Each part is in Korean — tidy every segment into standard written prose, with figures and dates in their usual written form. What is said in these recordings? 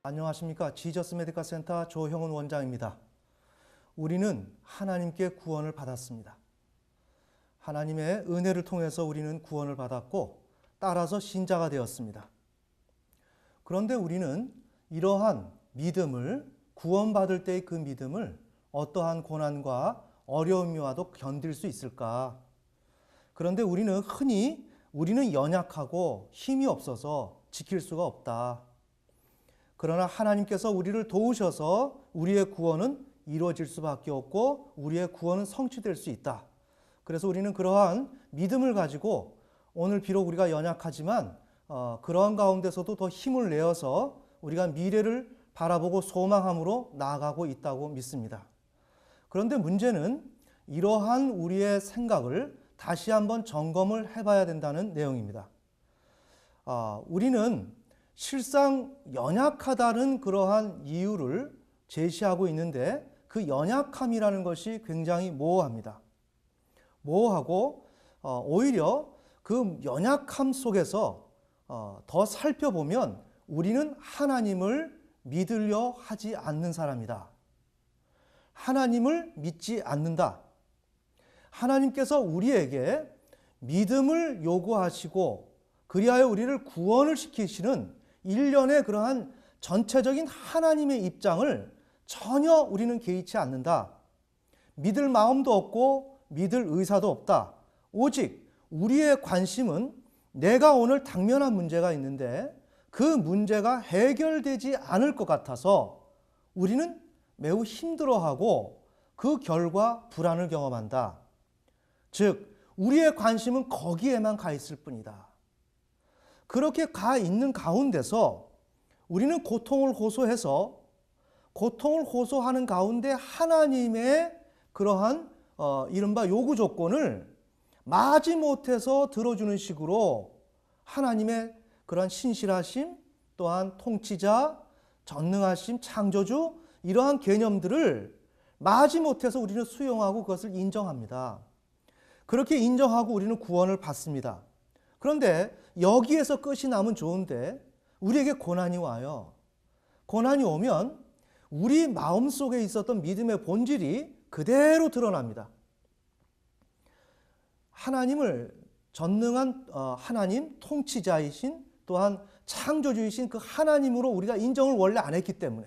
안녕하십니까. 지저스 메디컬 센터 조형훈 원장입니다. 우리는 하나님께 구원을 받았습니다. 하나님의 은혜를 통해서 우리는 구원을 받았고 따라서 신자가 되었습니다. 그런데 우리는 이러한 믿음을, 구원받을 때의 그 믿음을 어떠한 고난과 어려움이 와도 견딜 수 있을까? 그런데 우리는 흔히 연약하고 힘이 없어서 지킬 수가 없다. 그러나 하나님께서 우리를 도우셔서 우리의 구원은 이루어질 수밖에 없고 우리의 구원은 성취될 수 있다. 그래서 우리는 그러한 믿음을 가지고 오늘 비록 우리가 연약하지만 그러한 가운데서도 더 힘을 내어서 우리가 미래를 바라보고 소망함으로 나아가고 있다고 믿습니다. 그런데 문제는 이러한 우리의 생각을 다시 한번 점검을 해봐야 된다는 내용입니다. 우리는 실상 연약하다는 그러한 이유를 제시하고 있는데 그 연약함이라는 것이 굉장히 모호합니다. 모호하고 오히려 그 연약함 속에서 더 살펴보면 우리는 하나님을 믿으려 하지 않는 사람이다. 하나님을 믿지 않는다. 하나님께서 우리에게 믿음을 요구하시고 그리하여 우리를 구원을 시키시는 일련의 그러한 전체적인 하나님의 입장을 전혀 우리는 개의치 않는다. 믿을 마음도 없고 믿을 의사도 없다. 오직 우리의 관심은 내가 오늘 당면한 문제가 있는데 그 문제가 해결되지 않을 것 같아서 우리는 매우 힘들어하고 그 결과 불안을 경험한다. 즉 우리의 관심은 거기에만 가 있을 뿐이다. 그렇게 가 있는 가운데서 우리는 고통을 호소해서 고통을 호소하는 가운데 하나님의 그러한 이른바 요구 조건을 마지못해서 들어주는 식으로 하나님의 그러한 신실하심, 또한 통치자, 전능하심, 창조주 이러한 개념들을 마지못해서 우리는 수용하고 그것을 인정합니다. 그렇게 인정하고 우리는 구원을 받습니다. 그런데 여기에서 끝이 나면 좋은데 우리에게 고난이 와요. 고난이 오면 우리 마음속에 있었던 믿음의 본질이 그대로 드러납니다. 하나님을 전능한 하나님, 통치자이신 또한 창조주이신 그 하나님으로 우리가 인정을 원래 안 했기 때문에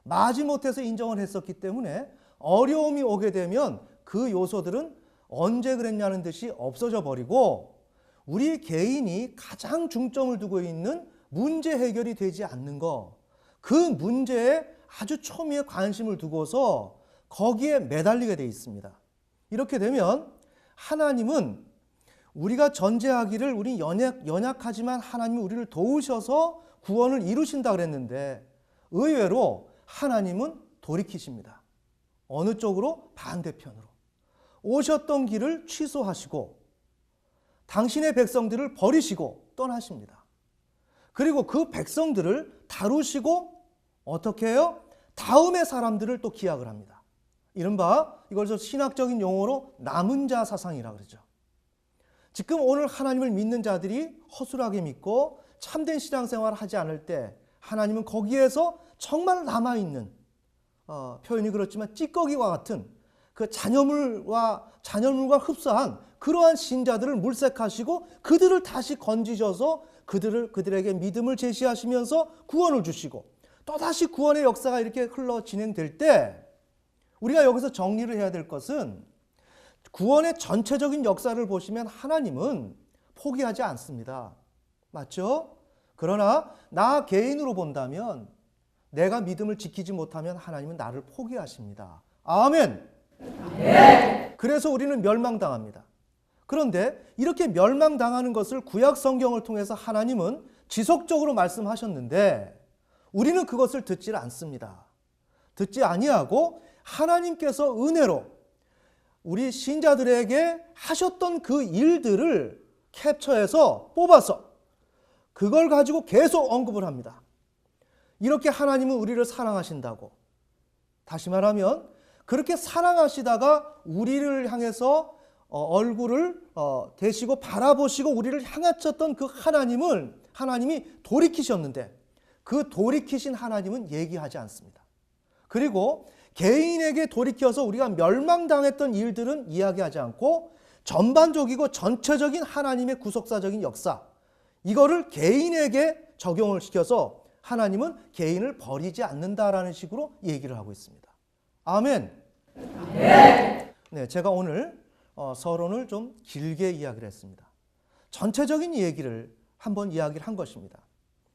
마지못해서 인정을 했었기 때문에 어려움이 오게 되면 그 요소들은 언제 그랬냐는 듯이 없어져 버리고 우리 개인이 가장 중점을 두고 있는 문제 해결이 되지 않는 것, 그 문제에 아주 초미의 관심을 두고서 거기에 매달리게 되어 있습니다. 이렇게 되면 하나님은 우리가 전제하기를 우리 연약하지만 하나님이 우리를 도우셔서 구원을 이루신다 그랬는데 의외로 하나님은 돌이키십니다. 어느 쪽으로? 반대편으로. 오셨던 길을 취소하시고 당신의 백성들을 버리시고 떠나십니다. 그리고 그 백성들을 다루시고 어떻게 해요? 다음의 사람들을 또 기약을 합니다. 이른바 이걸 신학적인 용어로 남은 자 사상이라고 그러죠. 지금 오늘 하나님을 믿는 자들이 허술하게 믿고 참된 신앙생활을 하지 않을 때 하나님은 거기에서 정말 남아있는 표현이 그렇지만 찌꺼기와 같은 그 잔여물과 흡사한 그러한 신자들을 물색하시고 그들을 다시 건지셔서 그들에게 믿음을 제시하시면서 구원을 주시고 또다시 구원의 역사가 이렇게 흘러 진행될 때 우리가 여기서 정리를 해야 될 것은 구원의 전체적인 역사를 보시면 하나님은 포기하지 않습니다. 맞죠? 그러나 나 개인으로 본다면 내가 믿음을 지키지 못하면 하나님은 나를 포기하십니다. 아멘. 네. 그래서 우리는 멸망당합니다. 그런데 이렇게 멸망당하는 것을 구약 성경을 통해서 하나님은 지속적으로 말씀하셨는데 우리는 그것을 듣지 않습니다. 듣지 아니하고 하나님께서 은혜로 우리 신자들에게 하셨던 그 일들을 캡처해서 뽑아서 그걸 가지고 계속 언급을 합니다. 이렇게 하나님은 우리를 사랑하신다고. 다시 말하면 그렇게 사랑하시다가 우리를 향해서 얼굴을 대시고 바라보시고 우리를 향하셨던 그 하나님이 돌이키셨는데 그 돌이키신 하나님은 얘기하지 않습니다. 그리고 개인에게 돌이켜서 우리가 멸망당했던 일들은 이야기하지 않고 전반적이고 전체적인 하나님의 구속사적인 역사, 이거를 개인에게 적용을 시켜서 하나님은 개인을 버리지 않는다라는 식으로 얘기를 하고 있습니다. 아멘. 네, 제가 오늘 서론을 좀 길게 이야기를 했습니다. 전체적인 얘기를 한번 이야기를 한 것입니다.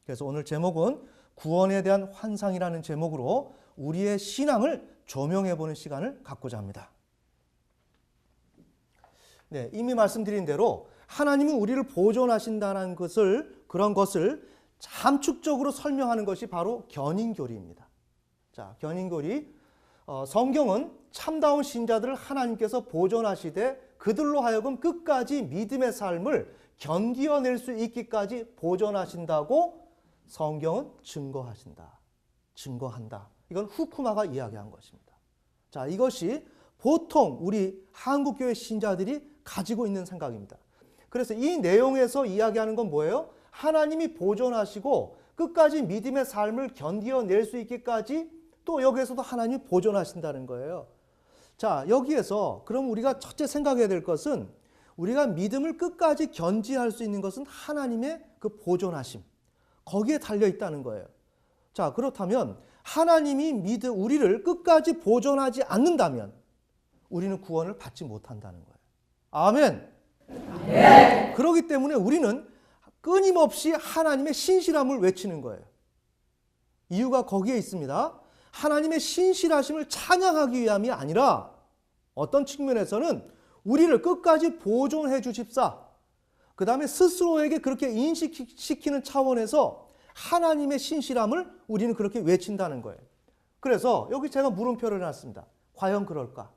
그래서 오늘 제목은 구원에 대한 환상이라는 제목으로 우리의 신앙을 조명해보는 시간을 갖고자 합니다. 네, 이미 말씀드린 대로 하나님은 우리를 보존하신다는 그런 것을 함축적으로 설명하는 것이 바로 견인교리입니다. 자, 견인교리. 성경은 참다운 신자들을 하나님께서 보존하시되 그들로 하여금 끝까지 믿음의 삶을 견디어낼 수 있기까지 보존하신다고 성경은 증거한다. 이건 후쿠마가 이야기한 것입니다. 자, 이것이 보통 우리 한국교회 신자들이 가지고 있는 생각입니다. 그래서 이 내용에서 이야기하는 건 뭐예요? 하나님이 보존하시고 끝까지 믿음의 삶을 견디어낼 수 있기까지 또 여기에서도 하나님이 보존하신다는 거예요. 자, 여기에서 그럼 우리가 첫째 생각해야 될 것은 우리가 믿음을 끝까지 견지할 수 있는 것은 하나님의 그 보존하심, 거기에 달려 있다는 거예요. 자, 그렇다면 하나님이 우리를 끝까지 보존하지 않는다면 우리는 구원을 받지 못한다는 거예요. 아멘. 네. 그렇기 때문에 우리는 끊임없이 하나님의 신실함을 외치는 거예요. 이유가 거기에 있습니다. 하나님의 신실하심을 찬양하기 위함이 아니라 어떤 측면에서는 우리를 끝까지 보존해 주십사, 그 다음에 스스로에게 그렇게 인식시키는 차원에서 하나님의 신실함을 우리는 그렇게 외친다는 거예요. 그래서 여기 제가 물음표를 해놨습니다. 과연 그럴까?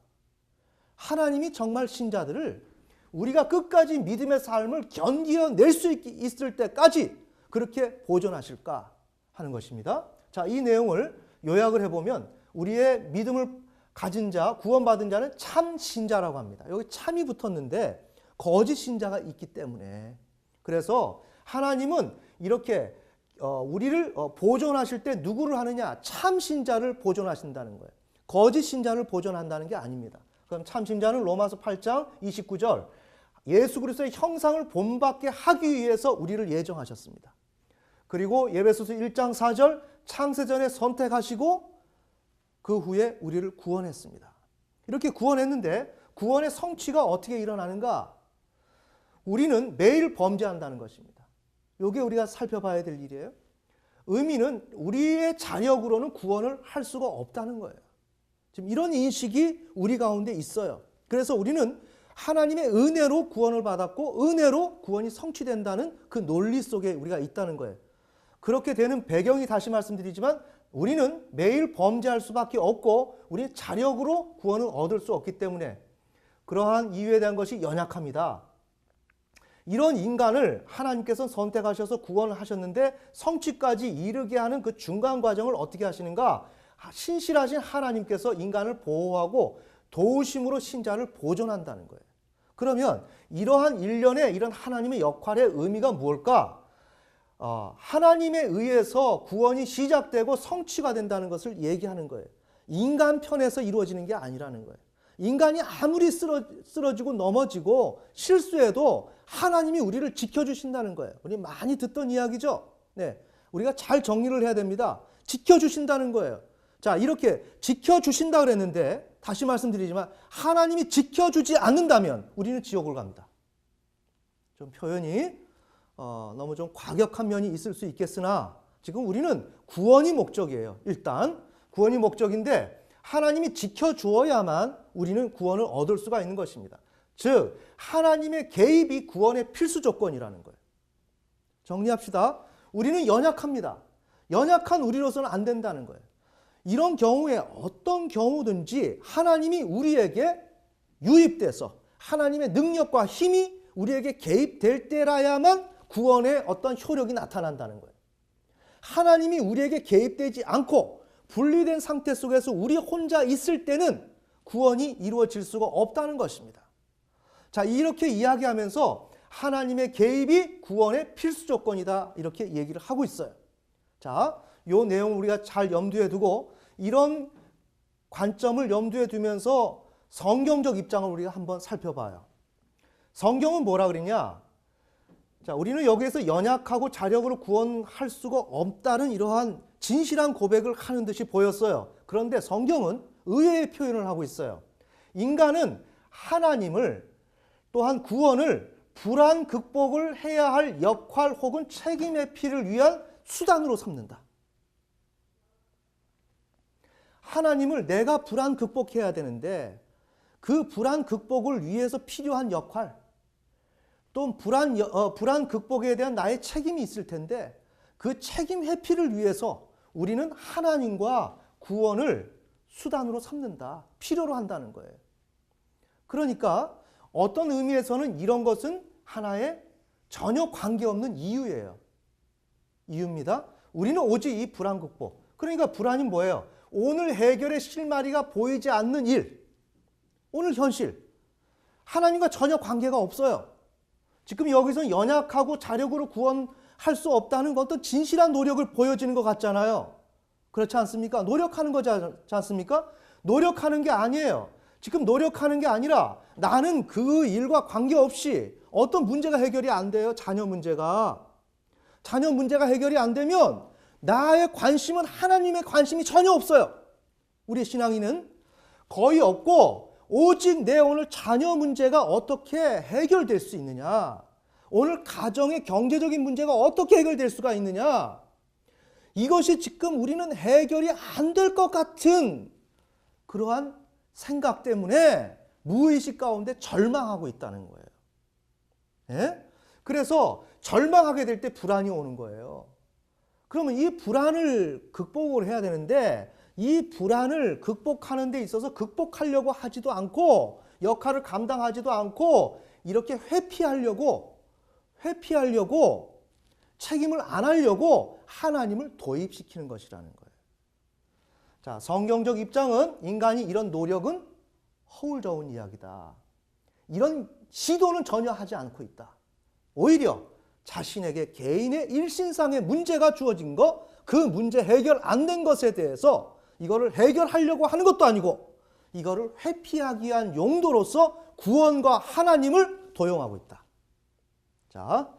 하나님이 정말 신자들을 우리가 끝까지 믿음의 삶을 견디어낼 수 있을 때까지 그렇게 보존하실까 하는 것입니다. 자, 이 내용을 요약을 해보면 우리의 믿음을 가진 자, 구원받은 자는 참 신자라고 합니다. 여기 참이 붙었는데 거짓 신자가 있기 때문에, 그래서 하나님은 이렇게 우리를 보존하실 때 누구를 하느냐? 참 신자를 보존하신다는 거예요. 거짓 신자를 보존한다는 게 아닙니다. 그럼 참 신자는 로마서 8장 29절 예수 그리스도의 형상을 본받게 하기 위해서 우리를 예정하셨습니다. 그리고 에베소서 1장 4절 창세전에 선택하시고 그 후에 우리를 구원했습니다. 이렇게 구원했는데 구원의 성취가 어떻게 일어나는가? 우리는 매일 범죄한다는 것입니다. 이게 우리가 살펴봐야 될 일이에요. 의미는 우리의 자력으로는 구원을 할 수가 없다는 거예요. 지금 이런 인식이 우리 가운데 있어요. 그래서 우리는 하나님의 은혜로 구원을 받았고 은혜로 구원이 성취된다는 그 논리 속에 우리가 있다는 거예요. 그렇게 되는 배경이 다시 말씀드리지만 우리는 매일 범죄할 수밖에 없고 우리의 자력으로 구원을 얻을 수 없기 때문에 그러한 이유에 대한 것이 연약합니다. 이런 인간을 하나님께서 선택하셔서 구원을 하셨는데 성취까지 이르게 하는 그 중간 과정을 어떻게 하시는가? 신실하신 하나님께서 인간을 보호하고 도우심으로 신자를 보존한다는 거예요. 그러면 이러한 일련의 이런 하나님의 역할의 의미가 무엇일까? 하나님에 의해서 구원이 시작되고 성취가 된다는 것을 얘기하는 거예요. 인간 편에서 이루어지는 게 아니라는 거예요. 인간이 아무리 쓰러지고 넘어지고 실수해도 하나님이 우리를 지켜주신다는 거예요. 우리 많이 듣던 이야기죠. 네, 우리가 잘 정리를 해야 됩니다. 지켜주신다는 거예요. 자, 이렇게 지켜주신다 그랬는데 다시 말씀드리지만 하나님이 지켜주지 않는다면 우리는 지옥을 갑니다. 좀 표현이 너무 좀 과격한 면이 있을 수 있겠으나 지금 우리는 구원이 목적이에요. 일단 구원이 목적인데 하나님이 지켜주어야만 우리는 구원을 얻을 수가 있는 것입니다. 즉 하나님의 개입이 구원의 필수 조건이라는 거예요. 정리합시다. 우리는 연약합니다. 연약한 우리로서는 안 된다는 거예요. 이런 경우에 어떤 경우든지 하나님이 우리에게 유입돼서 하나님의 능력과 힘이 우리에게 개입될 때라야만 구원의 어떤 효력이 나타난다는 거예요. 하나님이 우리에게 개입되지 않고 분리된 상태 속에서 우리 혼자 있을 때는 구원이 이루어질 수가 없다는 것입니다. 자, 이렇게 이야기하면서 하나님의 개입이 구원의 필수 조건이다 이렇게 얘기를 하고 있어요. 자, 요 내용을 우리가 잘 염두에 두고 이런 관점을 염두에 두면서 성경적 입장을 우리가 한번 살펴봐요. 성경은 뭐라 그러냐? 자, 우리는 여기에서 연약하고 자력으로 구원할 수가 없다는 이러한 진실한 고백을 하는 듯이 보였어요. 그런데 성경은 의외의 표현을 하고 있어요. 인간은 하나님을 또한 구원을 불안 극복을 해야 할 역할 혹은 책임 회피를 위한 수단으로 삼는다. 하나님을 내가 불안 극복해야 되는데 그 불안 극복을 위해서 필요한 역할, 또 불안 극복에 대한 나의 책임이 있을 텐데 그 책임 회피를 위해서 우리는 하나님과 구원을 수단으로 삼는다. 필요로 한다는 거예요. 그러니까 어떤 의미에서는 이런 것은 하나의 전혀 관계없는 이유예요. 이유입니다. 우리는 오직 이 불안 극복. 그러니까 불안이 뭐예요? 오늘 해결의 실마리가 보이지 않는 일. 오늘 현실. 하나님과 전혀 관계가 없어요. 지금 여기서 연약하고 자력으로 구원할 수 없다는 것도 진실한 노력을 보여지는 것 같잖아요. 그렇지 않습니까? 노력하는 거지 않습니까? 노력하는 게 아니에요. 지금 노력하는 게 아니라 나는 그 일과 관계없이 어떤 문제가 해결이 안 돼요. 자녀 문제가 해결이 안 되면 나의 관심은 하나님의 관심이 전혀 없어요. 우리 신앙인은 거의 없고 오직 내 오늘 자녀 문제가 어떻게 해결될 수 있느냐, 오늘 가정의 경제적인 문제가 어떻게 해결될 수가 있느냐, 이것이 지금 우리는 해결이 안 될 것 같은 그러한 생각 때문에 무의식 가운데 절망하고 있다는 거예요. 예? 그래서 절망하게 될 때 불안이 오는 거예요. 그러면 이 불안을 극복을 해야 되는데 이 불안을 극복하는 데 있어서 극복하려고 하지도 않고 역할을 감당하지도 않고 이렇게 회피하려고 책임을 안 하려고 하나님을 도입시키는 것이라는 거예요. 자, 성경적 입장은 인간이 이런 노력은 허울저운 이야기다. 이런 시도는 전혀 하지 않고 있다. 오히려 자신에게 개인의 일신상의 문제가 주어진 것, 그 문제 해결 안 된 것에 대해서 이거를 해결하려고 하는 것도 아니고 이거를 회피하기 위한 용도로서 구원과 하나님을 도용하고 있다. 자,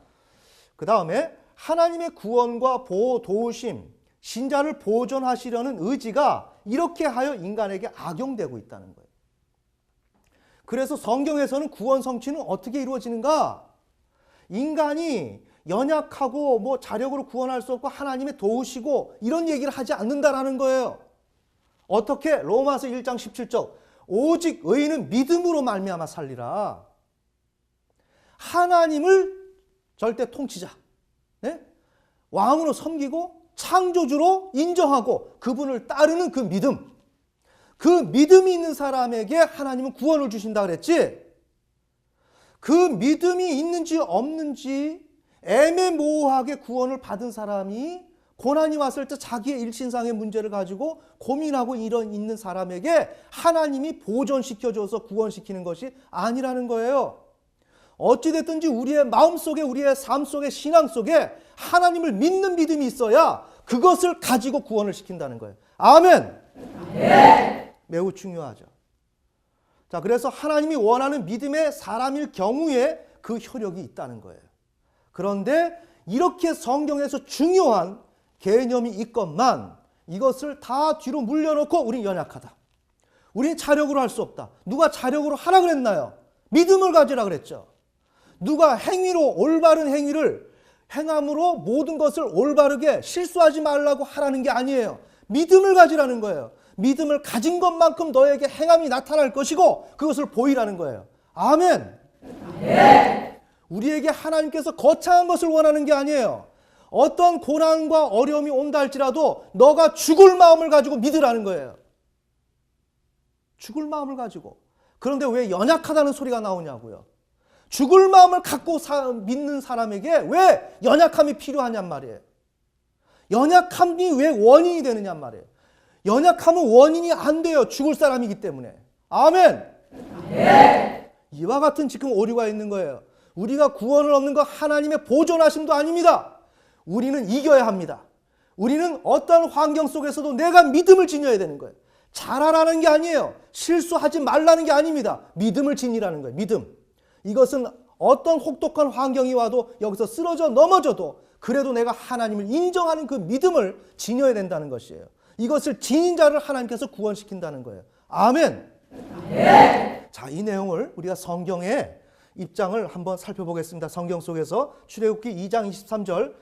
그 다음에 하나님의 구원과 보호, 도우심, 신자를 보존하시려는 의지가 이렇게 하여 인간에게 악용되고 있다는 거예요. 그래서 성경에서는 구원 성취는 어떻게 이루어지는가? 인간이 연약하고 자력으로 구원할 수 없고 하나님의 도우시고 이런 얘기를 하지 않는다라는 거예요. 어떻게? 로마서 1장 17절 오직 의인은 믿음으로 말미암아 살리라. 하나님을 절대 통치자, 네? 왕으로 섬기고 창조주로 인정하고 그분을 따르는 그 믿음, 그 믿음이 있는 사람에게 하나님은 구원을 주신다 그랬지. 그 믿음이 있는지 없는지 애매모호하게 구원을 받은 사람이 고난이 왔을 때 자기의 일신상의 문제를 가지고 고민하고 있는 사람에게 하나님이 보존시켜줘서 구원시키는 것이 아니라는 거예요. 어찌됐든지 우리의 마음속에, 우리의 삶 속에, 신앙 속에 하나님을 믿는 믿음이 있어야 그것을 가지고 구원을 시킨다는 거예요. 아멘. 네. 매우 중요하죠. 자, 그래서 하나님이 원하는 믿음의 사람일 경우에 그 효력이 있다는 거예요. 그런데 이렇게 성경에서 중요한 개념이 있건만 이것을 다 뒤로 물려놓고 우린 연약하다. 우린 자력으로 할 수 없다. 누가 자력으로 하라 그랬나요? 믿음을 가지라 그랬죠. 누가 행위로 올바른 행위를 행함으로 모든 것을 올바르게 실수하지 말라고 하라는 게 아니에요. 믿음을 가지라는 거예요. 믿음을 가진 것만큼 너에게 행함이 나타날 것이고 그것을 보이라는 거예요. 아멘. 네. 우리에게 하나님께서 거창한 것을 원하는 게 아니에요. 어떤 고난과 어려움이 온다 할지라도 너가 죽을 마음을 가지고 믿으라는 거예요. 죽을 마음을 가지고. 그런데 왜 연약하다는 소리가 나오냐고요. 죽을 마음을 갖고 믿는 사람에게 왜 연약함이 필요하냔 말이에요. 연약함이 왜 원인이 되느냔 말이에요. 연약함은 원인이 안 돼요. 죽을 사람이기 때문에. 아멘. 네. 이와 같은 지금 오류가 있는 거예요. 우리가 구원을 얻는 거 하나님의 보존하심도 아닙니다. 우리는 이겨야 합니다. 우리는 어떠한 환경 속에서도 내가 믿음을 지녀야 되는 거예요. 잘하라는 게 아니에요. 실수하지 말라는 게 아닙니다. 믿음을 지니라는 거예요. 믿음. 이것은 어떤 혹독한 환경이 와도 여기서 쓰러져 넘어져도 그래도 내가 하나님을 인정하는 그 믿음을 지녀야 된다는 것이에요. 이것을 지닌 자를 하나님께서 구원시킨다는 거예요. 아멘. 네. 자, 이 내용을 우리가 성경의 입장을 한번 살펴보겠습니다. 성경 속에서 출애굽기 2장 23절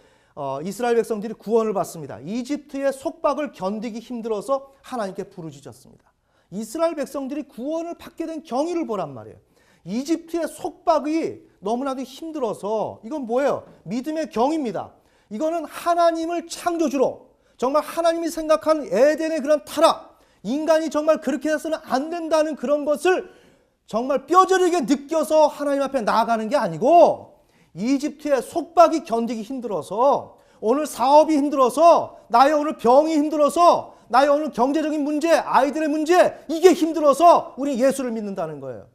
이스라엘 백성들이 구원을 받습니다. 이집트의 속박을 견디기 힘들어서 하나님께 부르짖었습니다. 이스라엘 백성들이 구원을 받게 된 경위를 보란 말이에요. 이집트의 속박이 너무나도 힘들어서 이건 뭐예요? 믿음의 경위입니다. 이거는 하나님을 창조주로 정말 하나님이 생각하는 에덴의 그런 타락, 인간이 정말 그렇게 해서는 안 된다는 그런 것을 정말 뼈저리게 느껴서 하나님 앞에 나아가는 게 아니고 이집트의 속박이 견디기 힘들어서 오늘 사업이 힘들어서 나의 오늘 병이 힘들어서 나의 오늘 경제적인 문제, 아이들의 문제 이게 힘들어서 우리 예수를 믿는다는 거예요.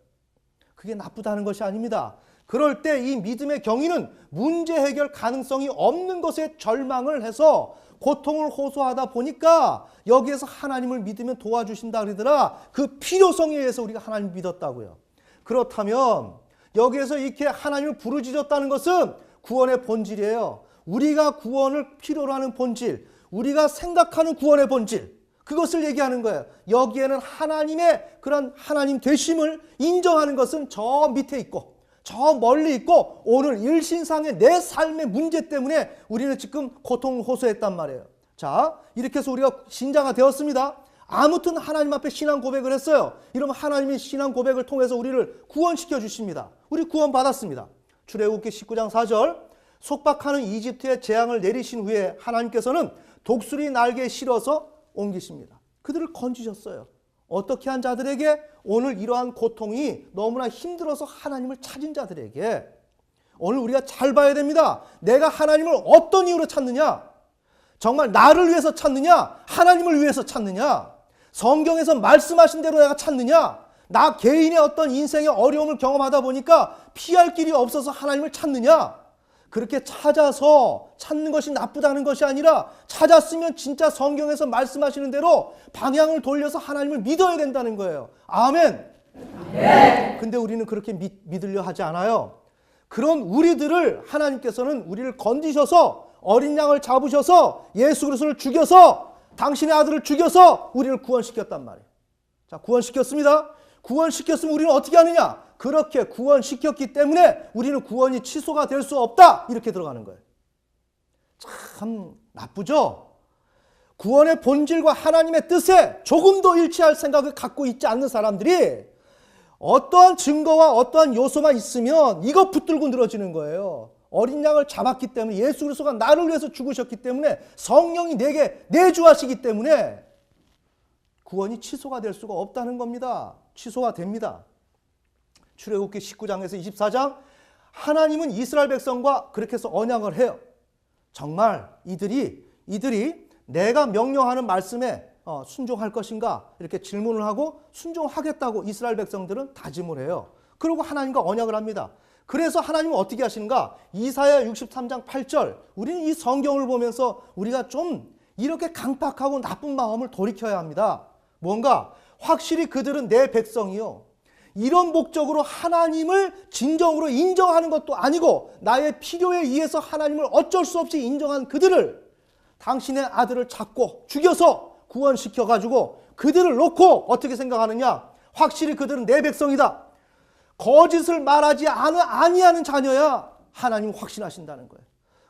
그게 나쁘다는 것이 아닙니다. 그럴 때 이 믿음의 경위는 문제 해결 가능성이 없는 것에 절망을 해서 고통을 호소하다 보니까 여기에서 하나님을 믿으면 도와주신다 그러더라. 그 필요성에 의해서 우리가 하나님을 믿었다고요. 그렇다면 여기에서 이렇게 하나님을 부르짖었다는 것은 구원의 본질이에요. 우리가 구원을 필요로 하는 본질, 우리가 생각하는 구원의 본질, 그것을 얘기하는 거예요. 여기에는 하나님의 그런 하나님 되심을 인정하는 것은 저 밑에 있고 저 멀리 있고 오늘 일신상의 내 삶의 문제 때문에 우리는 지금 고통을 호소했단 말이에요. 자, 이렇게 해서 우리가 신자가 되었습니다. 아무튼 하나님 앞에 신앙 고백을 했어요. 이러면 하나님이 신앙 고백을 통해서 우리를 구원시켜 주십니다. 우리 구원 받았습니다. 출애굽기 19장 4절 속박하는 이집트의 재앙을 내리신 후에 하나님께서는 독수리 날개에 실어서 옮기십니다. 그들을 건지셨어요. 어떻게 한 자들에게? 오늘 이러한 고통이 너무나 힘들어서 하나님을 찾은 자들에게. 오늘 우리가 잘 봐야 됩니다. 내가 하나님을 어떤 이유로 찾느냐? 정말 나를 위해서 찾느냐? 하나님을 위해서 찾느냐? 성경에서 말씀하신 대로 내가 찾느냐? 나 개인의 어떤 인생의 어려움을 경험하다 보니까 피할 길이 없어서 하나님을 찾느냐? 그렇게 찾아서 찾는 것이 나쁘다는 것이 아니라 찾았으면 진짜 성경에서 말씀하시는 대로 방향을 돌려서 하나님을 믿어야 된다는 거예요. 아멘. 네. 근데 우리는 그렇게 믿으려 하지 않아요. 그런 우리들을 하나님께서는 우리를 건지셔서 어린 양을 잡으셔서 예수 그리스도를 죽여서 당신의 아들을 죽여서 우리를 구원시켰단 말이에요. 자, 구원시켰습니다. 구원시켰으면 우리는 어떻게 하느냐? 그렇게 구원시켰기 때문에 우리는 구원이 취소가 될 수 없다. 이렇게 들어가는 거예요. 참 나쁘죠? 구원의 본질과 하나님의 뜻에 조금도 일치할 생각을 갖고 있지 않는 사람들이 어떠한 증거와 어떠한 요소만 있으면 이거 붙들고 늘어지는 거예요. 어린 양을 잡았기 때문에 예수 그리스도가 나를 위해서 죽으셨기 때문에 성령이 내게 내주하시기 때문에 구원이 취소가 될 수가 없다는 겁니다. 취소가 됩니다. 출애굽기 19장에서 24장 하나님은 이스라엘 백성과 그렇게 해서 언약을 해요. 정말 이들이 내가 명령하는 말씀에 순종할 것인가 이렇게 질문을 하고 순종하겠다고 이스라엘 백성들은 다짐을 해요. 그리고 하나님과 언약을 합니다. 그래서 하나님은 어떻게 하시는가? 이사야 63장 8절 우리는 이 성경을 보면서 우리가 좀 이렇게 강팍하고 나쁜 마음을 돌이켜야 합니다. 뭔가 확실히 그들은 내 백성이요. 이런 목적으로 하나님을 진정으로 인정하는 것도 아니고 나의 필요에 의해서 하나님을 어쩔 수 없이 인정한 그들을 당신의 아들을 잡고 죽여서 구원시켜가지고 그들을 놓고 어떻게 생각하느냐? 확실히 그들은 내 백성이다. 거짓을 말하지 아니하는 자녀야 하나님 확신하신다는 거예요.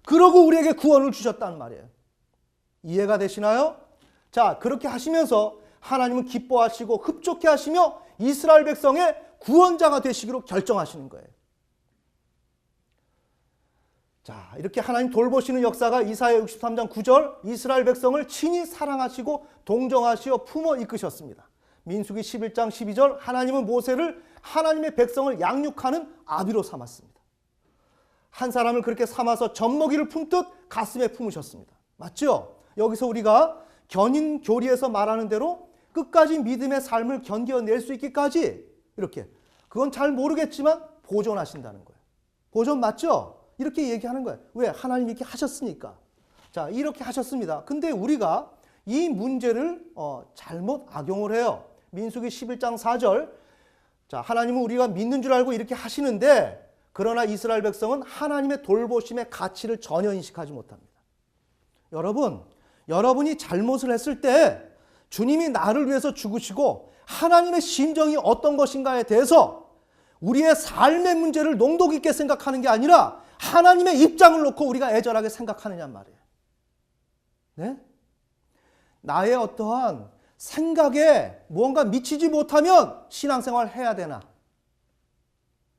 그러고 우리에게 구원을 주셨다는 말이에요. 이해가 되시나요? 자, 그렇게 하시면서 하나님은 기뻐하시고 흡족해 하시며 이스라엘 백성의 구원자가 되시기로 결정하시는 거예요. 자, 이렇게 하나님 돌보시는 역사가 이사야 63장 9절 이스라엘 백성을 친히 사랑하시고 동정하시어 품어 이끄셨습니다. 민수기 11장 12절 하나님은 모세를 하나님의 백성을 양육하는 아비로 삼았습니다. 한 사람을 그렇게 삼아서 젖먹이를 품듯 가슴에 품으셨습니다. 맞죠? 여기서 우리가 견인교리에서 말하는 대로 끝까지 믿음의 삶을 견뎌낼 수 있기까지 이렇게 그건 잘 모르겠지만 보존하신다는 거예요. 보존 맞죠? 이렇게 얘기하는 거예요. 왜? 하나님이 이렇게 하셨으니까. 자, 이렇게 하셨습니다. 근데 우리가 이 문제를 잘못 악용을 해요. 민수기 11장 4절. 자, 하나님은 우리가 믿는 줄 알고 이렇게 하시는데 그러나 이스라엘 백성은 하나님의 돌보심의 가치를 전혀 인식하지 못합니다. 여러분, 여러분이 잘못을 했을 때 주님이 나를 위해서 죽으시고 하나님의 심정이 어떤 것인가에 대해서 우리의 삶의 문제를 농도 깊게 생각하는 게 아니라 하나님의 입장을 놓고 우리가 애절하게 생각하느냐 말이에요. 네? 나의 어떠한 생각에 무언가 미치지 못하면 신앙생활 해야 되나?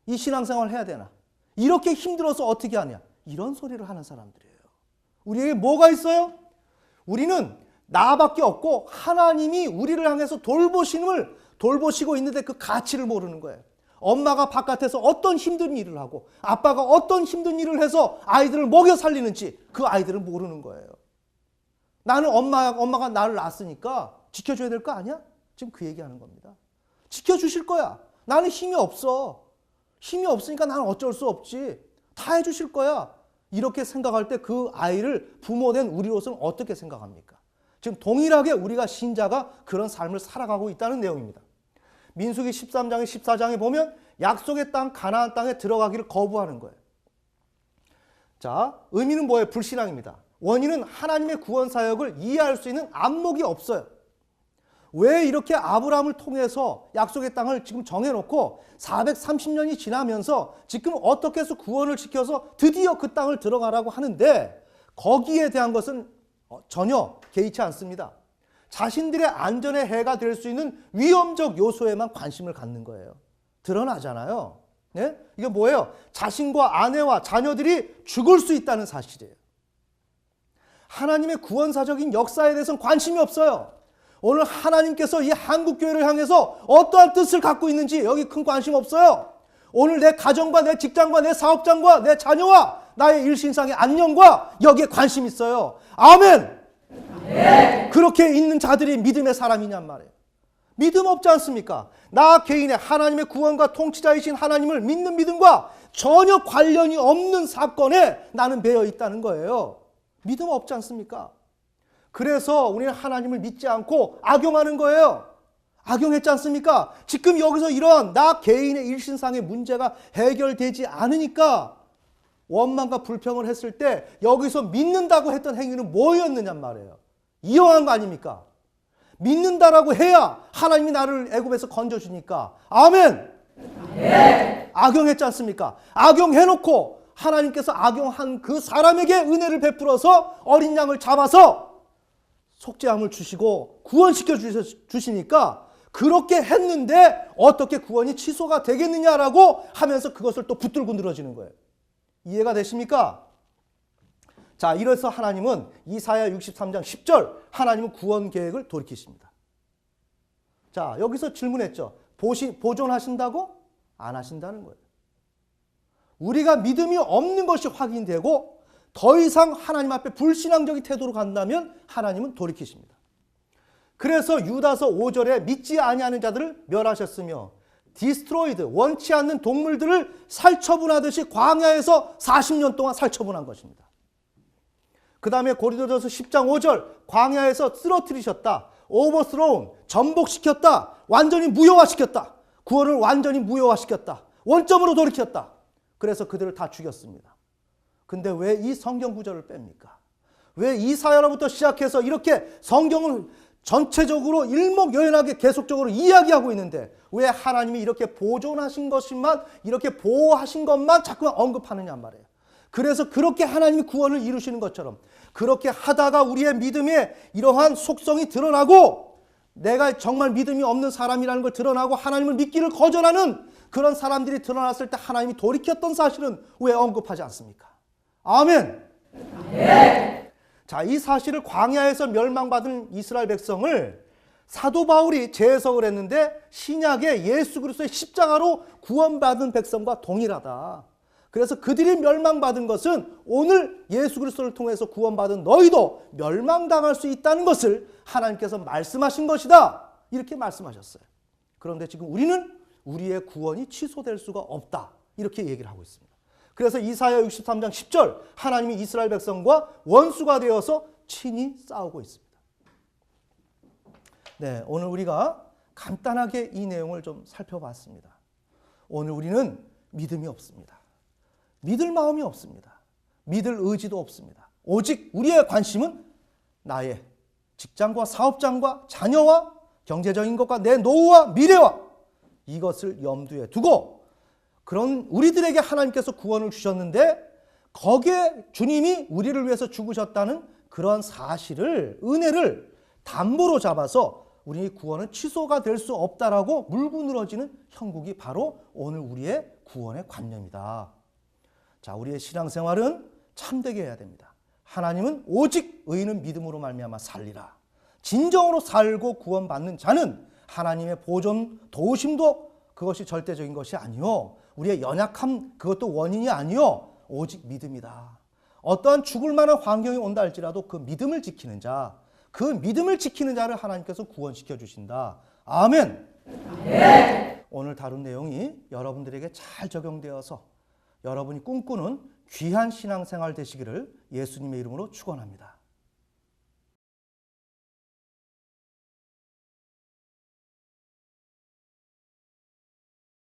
이 신앙생활 해야 되나? 이렇게 힘들어서 어떻게 하냐? 이런 소리를 하는 사람들이에요. 우리에게 뭐가 있어요? 우리는 나밖에 없고 하나님이 우리를 향해서 돌보시고 있는데 그 가치를 모르는 거예요. 엄마가 바깥에서 어떤 힘든 일을 하고 아빠가 어떤 힘든 일을 해서 아이들을 먹여 살리는지 그 아이들을 모르는 거예요. 나는 엄마가 나를 낳았으니까 지켜줘야 될 거 아니야? 지금 그 얘기하는 겁니다. 지켜주실 거야. 나는 힘이 없어. 힘이 없으니까 나는 어쩔 수 없지. 다 해주실 거야. 이렇게 생각할 때 그 아이를 부모된 우리로서는 어떻게 생각합니까? 지금 동일하게 우리가 신자가 그런 삶을 살아가고 있다는 내용입니다. 민수기 13장에 14장에 보면 약속의 땅 가나안 땅에 들어가기를 거부하는 거예요. 자, 의미는 뭐예요? 불신앙입니다. 원인은 하나님의 구원 사역을 이해할 수 있는 안목이 없어요. 왜 이렇게 아브라함을 통해서 약속의 땅을 지금 정해놓고 430년이 지나면서 지금 어떻게 해서 구원을 시켜서 드디어 그 땅을 들어가라고 하는데 거기에 대한 것은 전혀 개의치 않습니다. 자신들의 안전에 해가 될 수 있는 위험적 요소에만 관심을 갖는 거예요. 드러나잖아요. 네? 이게 뭐예요? 자신과 아내와 자녀들이 죽을 수 있다는 사실이에요. 하나님의 구원사적인 역사에 대해서는 관심이 없어요. 오늘 하나님께서 이 한국교회를 향해서 어떠한 뜻을 갖고 있는지 여기 큰 관심 없어요. 오늘 내 가정과 내 직장과 내 사업장과 내 자녀와 나의 일신상의 안녕과 여기에 관심 있어요. 아멘! 네. 그렇게 있는 자들이 믿음의 사람이냔 말이에요. 믿음 없지 않습니까? 나 개인의 하나님의 구원과 통치자이신 하나님을 믿는 믿음과 전혀 관련이 없는 사건에 나는 매여 있다는 거예요. 믿음 없지 않습니까? 그래서 우리는 하나님을 믿지 않고 악용하는 거예요. 악용했지 않습니까? 지금 여기서 이런 나 개인의 일신상의 문제가 해결되지 않으니까 원망과 불평을 했을 때 여기서 믿는다고 했던 행위는 뭐였느냐 말이에요. 이용한 거 아닙니까? 믿는다라고 해야 하나님이 나를 애굽에서 건져주니까. 아멘! 네. 악용했지 않습니까? 악용해놓고 하나님께서 악용한 그 사람에게 은혜를 베풀어서 어린 양을 잡아서 속죄함을 주시고 구원시켜 주시니까 그렇게 했는데 어떻게 구원이 취소가 되겠느냐라고 하면서 그것을 또 붙들고 늘어지는 거예요. 이해가 되십니까? 자, 이래서 하나님은 이사야 63장 10절 하나님은 구원 계획을 돌이키십니다. 자, 여기서 질문했죠. 보존하신다고? 안 하신다는 거예요. 우리가 믿음이 없는 것이 확인되고 더 이상 하나님 앞에 불신앙적인 태도로 간다면 하나님은 돌이키십니다. 그래서 유다서 5절에 믿지 아니하는 자들을 멸하셨으며 디스트로이드, 원치 않는 동물들을 살처분하듯이 광야에서 40년 동안 살처분한 것입니다. 그 다음에 고린도전서 10장 5절 광야에서 쓰러뜨리셨다. 오버스로운, 전복시켰다. 완전히 무효화시켰다. 구원을 완전히 무효화시켰다. 원점으로 돌이켰다. 그래서 그들을 다 죽였습니다. 근데 왜 이 성경 구절을 뺍니까? 왜 이사야로부터 시작해서 이렇게 성경을 전체적으로 일목요연하게 계속적으로 이야기하고 있는데 왜 하나님이 이렇게 보존하신 것만, 이렇게 보호하신 것만 자꾸만 언급하느냐 말이에요. 그래서 그렇게 하나님이 구원을 이루시는 것처럼 그렇게 하다가 우리의 믿음에 이러한 속성이 드러나고 내가 정말 믿음이 없는 사람이라는 걸 드러나고 하나님을 믿기를 거절하는 그런 사람들이 드러났을 때 하나님이 돌이켰던 사실은 왜 언급하지 않습니까? 아멘! 네. 자, 이 사실을 광야에서 멸망받은 이스라엘 백성을 사도 바울이 재해석을 했는데 신약에 예수 그리스도의 십자가로 구원받은 백성과 동일하다. 그래서 그들이 멸망받은 것은 오늘 예수 그리스도를 통해서 구원받은 너희도 멸망당할 수 있다는 것을 하나님께서 말씀하신 것이다. 이렇게 말씀하셨어요. 그런데 지금 우리는 우리의 구원이 취소될 수가 없다. 이렇게 얘기를 하고 있습니다. 그래서 이사야 63장 10절 하나님이 이스라엘 백성과 원수가 되어서 친히 싸우고 있습니다. 네, 오늘 우리가 간단하게 이 내용을 좀 살펴봤습니다. 오늘 우리는 믿음이 없습니다. 믿을 마음이 없습니다. 믿을 의지도 없습니다. 오직 우리의 관심은 나의 직장과 사업장과 자녀와 경제적인 것과 내 노후와 미래와 이것을 염두에 두고 그런 우리들에게 하나님께서 구원을 주셨는데 거기에 주님이 우리를 위해서 죽으셨다는 그런 사실을 은혜를 담보로 잡아서 우리 구원은 취소가 될 수 없다라고 물고 늘어지는 형국이 바로 오늘 우리의 구원의 관념이다. 자, 우리의 신앙생활은 참되게 해야 됩니다. 하나님은 오직 의인은 믿음으로 말미암아 살리라. 진정으로 살고 구원받는 자는 하나님의 보존, 도우심도 그것이 절대적인 것이 아니요. 우리의 연약함 그것도 원인이 아니요. 오직 믿음이다. 어떠한 죽을 만한 환경이 온다 할지라도 그 믿음을 지키는 자, 그 믿음을 지키는 자를 하나님께서 구원시켜 주신다. 아멘. 네. 오늘 다룬 내용이 여러분들에게 잘 적용되어서 여러분이 꿈꾸는 귀한 신앙생활 되시기를 예수님의 이름으로 축원합니다.